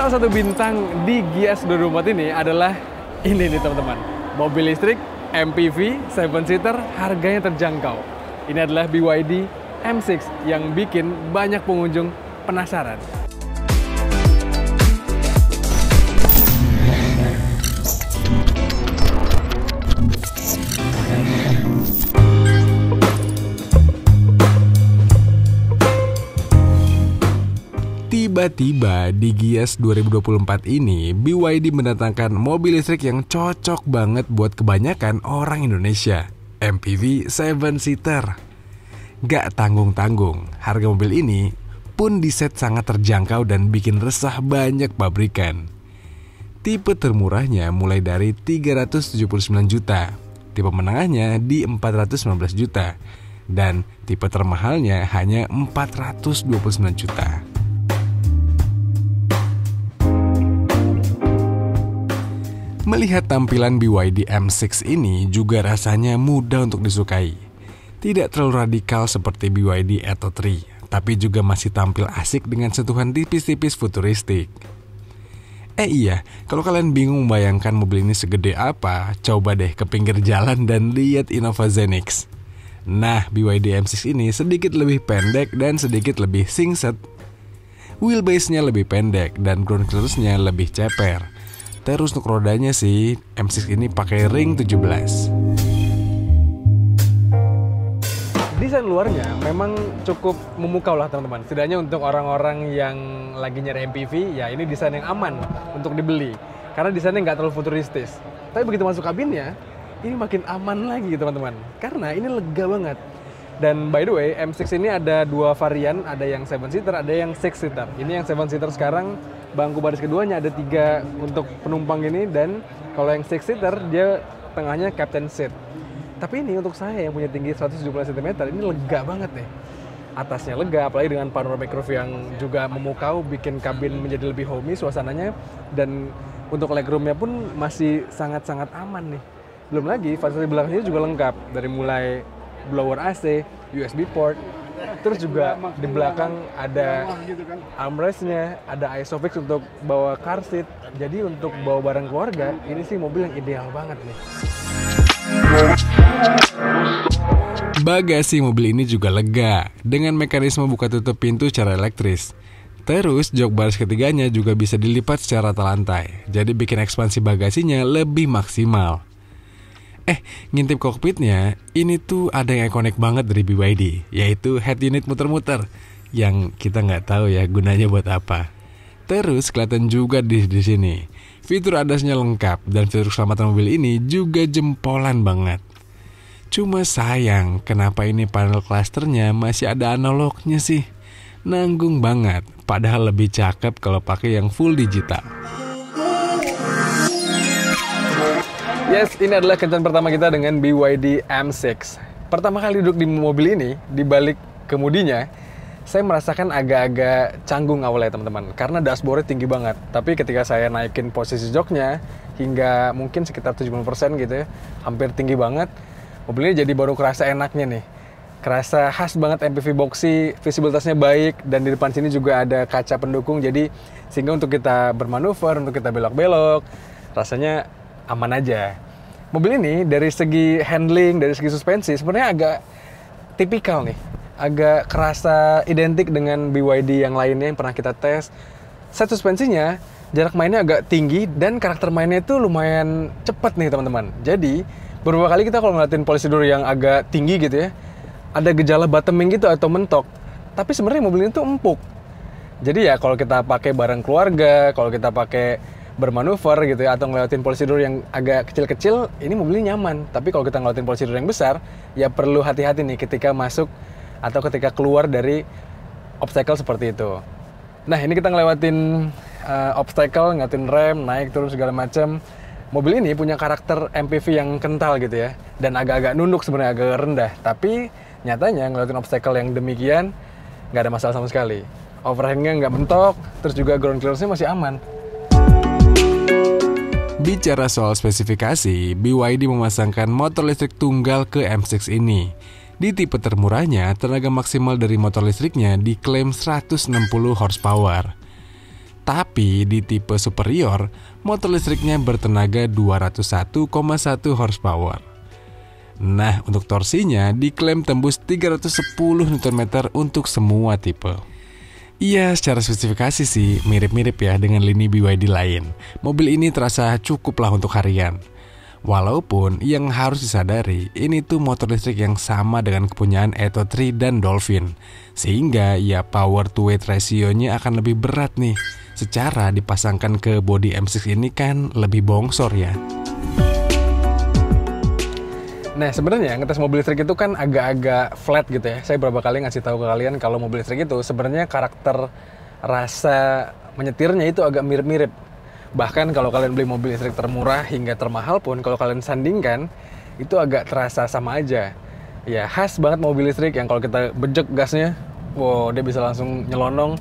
Salah satu bintang di Gias 2024 ini adalah ini nih teman-teman. Mobil listrik MPV 7-seater harganya terjangkau. Ini adalah BYD M6 yang bikin banyak pengunjung penasaran. Tiba-tiba di Gias 2024 ini, BYD mendatangkan mobil listrik yang cocok banget buat kebanyakan orang Indonesia, MPV 7-seater. Gak tanggung-tanggung, harga mobil ini pun diset sangat terjangkau dan bikin resah banyak pabrikan. Tipe termurahnya mulai dari 379 juta, tipe menengahnya di 419 juta, dan tipe termahalnya hanya 429 juta. Melihat tampilan BYD M6 ini juga rasanya mudah untuk disukai. Tidak terlalu radikal seperti BYD Atto 3, tapi juga masih tampil asik dengan sentuhan tipis-tipis futuristik. Iya, kalau kalian bingung membayangkan mobil ini segede apa, coba deh ke pinggir jalan dan lihat Innova Zenix. Nah, BYD M6 ini sedikit lebih pendek dan sedikit lebih singset. Wheelbase-nya lebih pendek dan ground clearance-nya lebih ceper. Terus untuk rodanya sih, M6 ini pakai ring 17. Desain luarnya memang cukup memukau lah teman-teman. Setidaknya untuk orang-orang yang lagi nyari MPV, ya ini desain yang aman untuk dibeli. Karena desainnya nggak terlalu futuristis. Tapi begitu masuk kabinnya, ini makin aman lagi teman-teman. Karena ini lega banget. Dan by the way, M6 ini ada dua varian, ada yang 7-seater, ada yang 6-seater. Ini yang 7-seater sekarang, bangku baris keduanya ada 3 untuk penumpang ini, dan kalau yang 6-seater dia tengahnya captain seat. Tapi ini untuk saya yang punya tinggi 170 cm, ini lega banget nih. Atasnya lega, apalagi dengan panoramic roof yang juga memukau, bikin kabin menjadi lebih homey suasananya, dan untuk legroomnya pun masih sangat-sangat aman nih. Belum lagi fasilitas belakangnya juga lengkap, dari mulai blower AC, USB port, terus juga di belakang ada armrestnya, ada ISOFIX untuk bawa car seat. Jadi untuk bawa barang keluarga, ini sih mobil yang ideal banget nih. Bagasi mobil ini juga lega, dengan mekanisme buka tutup pintu secara elektris. Terus jok baris ketiganya juga bisa dilipat secara lantai, jadi bikin ekspansi bagasinya lebih maksimal. Ngintip kokpitnya, ini tuh ada yang ikonik banget dari BYD, yaitu head unit muter-muter, yang kita nggak tahu ya gunanya buat apa. Terus kelihatan juga di sini, fitur ADAS-nya lengkap dan fitur keselamatan mobil ini juga jempolan banget. Cuma sayang, kenapa ini panel klasternya masih ada analognya sih? Nanggung banget, padahal lebih cakep kalau pakai yang full digital. Yes, ini adalah kencan pertama kita dengan BYD M6. Pertama kali duduk di mobil ini, di balik kemudinya, saya merasakan agak-agak canggung awalnya teman-teman. Karena dashboardnya tinggi banget. Tapi ketika saya naikin posisi joknya, hingga mungkin sekitar 70% gitu ya, hampir tinggi banget, mobil ini jadi baru kerasa enaknya nih. Kerasa khas banget MPV boxy, visibilitasnya baik, dan di depan sini juga ada kaca pendukung, jadi sehingga untuk kita bermanuver, untuk kita belok-belok, rasanya aman aja. Mobil ini dari segi handling, dari segi suspensi sebenarnya agak tipikal nih. Agak kerasa identik dengan BYD yang lainnya yang pernah kita tes. Set suspensinya, jarak mainnya agak tinggi dan karakter mainnya itu lumayan cepat nih teman-teman. Jadi, beberapa kali kita kalau ngeliatin polisidor yang agak tinggi gitu ya, ada gejala bottoming gitu atau mentok. Tapi sebenarnya mobil ini tuh empuk. Jadi ya kalau kita pakai bareng keluarga, kalau kita pakai bermanuver gitu ya, atau ngelewatin polisidor yang agak kecil-kecil, ini mobilnya nyaman. Tapi kalau kita ngelewatin polisidor yang besar, ya perlu hati-hati nih ketika masuk atau ketika keluar dari obstacle seperti itu. Nah, ini kita ngelewatin obstacle, ngelewatin rem, naik, turun segala macam. Mobil ini punya karakter MPV yang kental gitu ya, dan agak-agak nunduk sebenarnya, agak rendah. Tapi nyatanya ngelewatin obstacle yang demikian, nggak ada masalah sama sekali. Overhangnya nggak bentok, terus juga ground clearance-nya masih aman. Bicara soal spesifikasi, BYD memasangkan motor listrik tunggal ke M6 ini. Di tipe termurahnya, tenaga maksimal dari motor listriknya diklaim 160 horsepower. Tapi di tipe superior, motor listriknya bertenaga 201,1 horsepower. Nah, untuk torsinya diklaim tembus 310 Nm untuk semua tipe. Iya, secara spesifikasi sih mirip-mirip ya dengan lini BYD lain. Mobil ini terasa cukup lah untuk harian. Walaupun yang harus disadari, ini tuh motor listrik yang sama dengan kepunyaan Atto 3 dan Dolphin. Sehingga ya power to weight ratio-nya akan lebih berat nih. Secara dipasangkan ke bodi M6 ini kan lebih bongsor ya. Nah, sebenarnya ngetes mobil listrik itu kan agak-agak flat gitu ya. Saya beberapa kali ngasih tahu ke kalian kalau mobil listrik itu sebenarnya karakter rasa menyetirnya itu agak mirip-mirip. Bahkan kalau kalian beli mobil listrik termurah hingga termahal pun, kalau kalian sandingkan, itu agak terasa sama aja. Ya, khas banget mobil listrik yang kalau kita bejek gasnya, wow, dia bisa langsung nyelonong.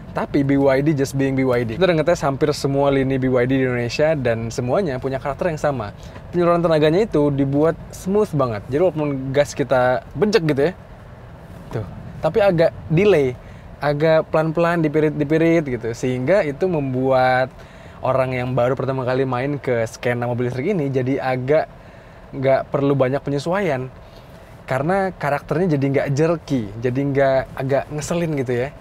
Tapi BYD just being BYD. Kita udah ngetes hampir semua lini BYD di Indonesia dan semuanya punya karakter yang sama. Penyaluran tenaganya itu dibuat smooth banget. Jadi walaupun gas kita bejek gitu ya, tuh, tapi agak delay, agak pelan-pelan dipirit gitu. Sehingga itu membuat orang yang baru pertama kali main ke skena mobil listrik ini jadi agak nggak perlu banyak penyesuaian. Karena karakternya jadi nggak jerky, jadi nggak agak ngeselin gitu ya.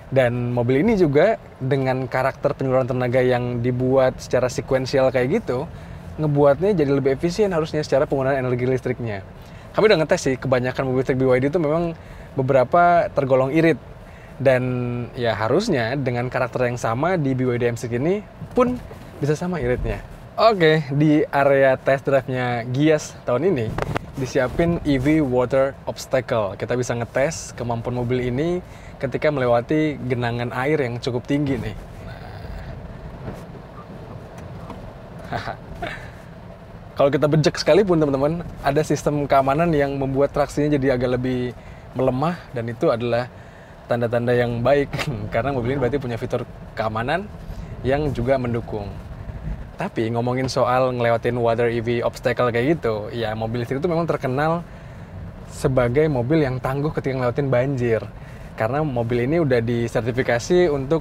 Dan mobil ini juga dengan karakter penyaluran tenaga yang dibuat secara sekuensial kayak gitu, ngebuatnya jadi lebih efisien harusnya secara penggunaan energi listriknya. Kami udah ngetes sih, kebanyakan mobil listrik BYD itu memang beberapa tergolong irit. Dan ya harusnya dengan karakter yang sama di BYD M6 ini pun bisa sama iritnya. Oke, di area test drive-nya Gias tahun ini disiapin EV Water Obstacle. Kita bisa ngetes kemampuan mobil ini ketika melewati genangan air yang cukup tinggi nih. Nah. Kalau kita bejek sekalipun teman-teman, ada sistem keamanan yang membuat traksinya jadi agak lebih melemah dan itu adalah tanda-tanda yang baik karena mobil ini berarti punya fitur keamanan yang juga mendukung. Tapi ngomongin soal ngelewatin water EV obstacle kayak gitu, ya mobil listrik itu memang terkenal sebagai mobil yang tangguh ketika ngelewatin banjir. Karena mobil ini udah disertifikasi untuk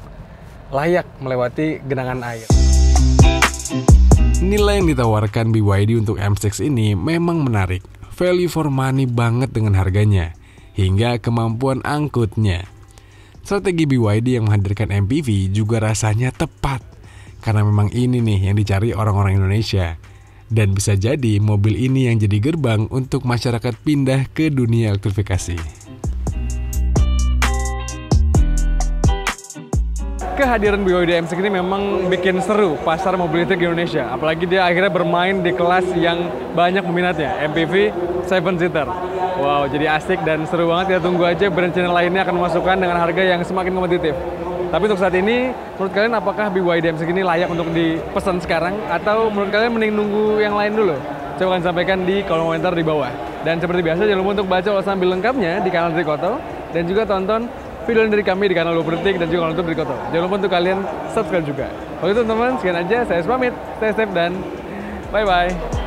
layak melewati genangan air. Nilai yang ditawarkan BYD untuk M6 ini memang menarik. Value for money banget dengan harganya, hingga kemampuan angkutnya. Strategi BYD yang menghadirkan MPV juga rasanya tepat. Karena memang ini nih yang dicari orang-orang Indonesia. Dan bisa jadi mobil ini yang jadi gerbang untuk masyarakat pindah ke dunia elektrifikasi. Kehadiran BYD M6 ini memang bikin seru pasar mobil listrik di Indonesia. Apalagi dia akhirnya bermain di kelas yang banyak peminatnya, MPV 7-seater. Wow, jadi asik dan seru banget. Kita tunggu aja brand channel lainnya akan memasukkan dengan harga yang semakin kompetitif. Tapi untuk saat ini, menurut kalian apakah BYD M6 ini layak untuk dipesan sekarang? Atau menurut kalian mending nunggu yang lain dulu? Coba kalian sampaikan di kolom komentar di bawah. Dan seperti biasa, jangan lupa untuk baca ulasan lebih lengkapnya di kanal Drikoto. Dan juga tonton video dari kami di kanal 20 Detik dan juga kanal YouTube Drikoto. Jangan lupa untuk kalian subscribe juga. Oke teman-teman, sekian aja. Saya pamit, stay safe dan bye-bye.